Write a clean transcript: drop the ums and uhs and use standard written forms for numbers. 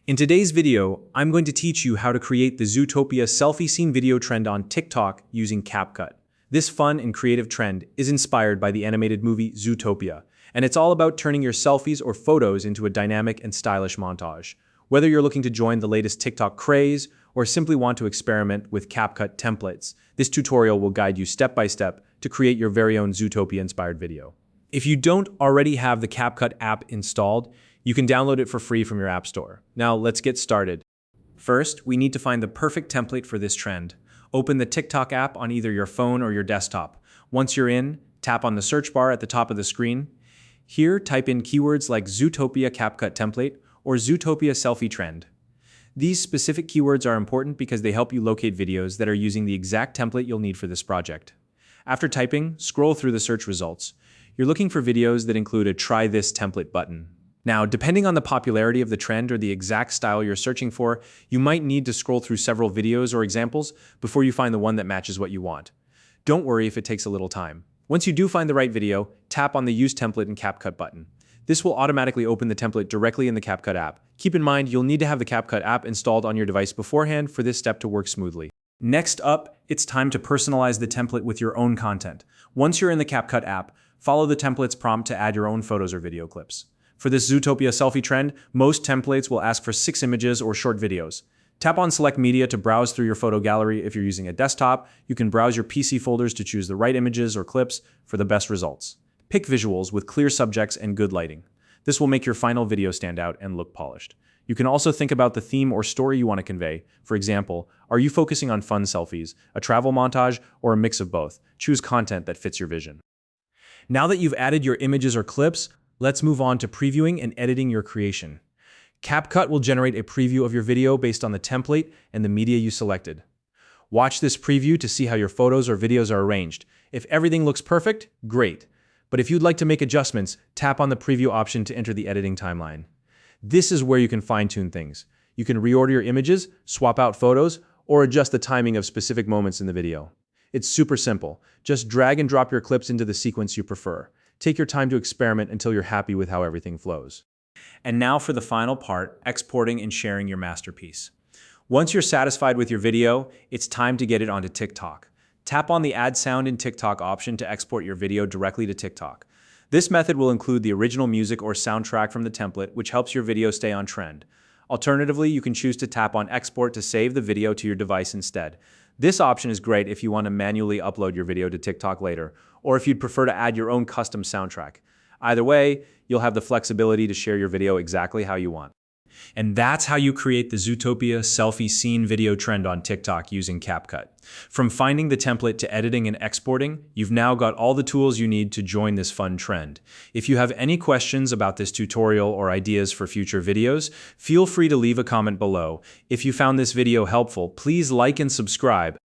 In today's video, I'm going to teach you how to create the Zootopia selfie scene video trend on TikTok using CapCut. This fun and creative trend is inspired by the animated movie Zootopia, and it's all about turning your selfies or photos into a dynamic and stylish montage. Whether you're looking to join the latest TikTok craze or simply want to experiment with CapCut templates, this tutorial will guide you step by step to create your very own Zootopia-inspired video. If you don't already have the CapCut app installed, you can download it for free from your app store. Now let's get started. First, we need to find the perfect template for this trend. Open the TikTok app on either your phone or your desktop. Once you're in, tap on the search bar at the top of the screen. Here, type in keywords like Zootopia CapCut template or Zootopia selfie trend. These specific keywords are important because they help you locate videos that are using the exact template you'll need for this project. After typing, scroll through the search results. You're looking for videos that include a Try This Template button. Now, depending on the popularity of the trend or the exact style you're searching for, you might need to scroll through several videos or examples before you find the one that matches what you want. Don't worry if it takes a little time. Once you do find the right video, tap on the Use Template in CapCut button. This will automatically open the template directly in the CapCut app. Keep in mind, you'll need to have the CapCut app installed on your device beforehand for this step to work smoothly. Next up, it's time to personalize the template with your own content. Once you're in the CapCut app, follow the template's prompt to add your own photos or video clips. For this Zootopia selfie trend, most templates will ask for 6 images or short videos. Tap on Select Media to browse through your photo gallery. If you're using a desktop, you can browse your PC folders to choose the right images or clips for the best results. Pick visuals with clear subjects and good lighting. This will make your final video stand out and look polished. You can also think about the theme or story you want to convey. For example, are you focusing on fun selfies, a travel montage, or a mix of both? Choose content that fits your vision. Now that you've added your images or clips, let's move on to previewing and editing your creation. CapCut will generate a preview of your video based on the template and the media you selected. Watch this preview to see how your photos or videos are arranged. If everything looks perfect, great. But if you'd like to make adjustments, tap on the preview option to enter the editing timeline. This is where you can fine-tune things. You can reorder your images, swap out photos, or adjust the timing of specific moments in the video. It's super simple. Just drag and drop your clips into the sequence you prefer. Take your time to experiment until you're happy with how everything flows. And now for the final part, exporting and sharing your masterpiece. Once you're satisfied with your video, it's time to get it onto TikTok. Tap on the Add Sound in TikTok option to export your video directly to TikTok. This method will include the original music or soundtrack from the template, which helps your video stay on trend. Alternatively, you can choose to tap on Export to save the video to your device instead. This option is great if you want to manually upload your video to TikTok later, or if you'd prefer to add your own custom soundtrack. Either way, you'll have the flexibility to share your video exactly how you want. And that's how you create the Zootopia selfie scene video trend on TikTok using CapCut. From finding the template to editing and exporting, you've now got all the tools you need to join this fun trend. If you have any questions about this tutorial or ideas for future videos, feel free to leave a comment below. If you found this video helpful, please like and subscribe.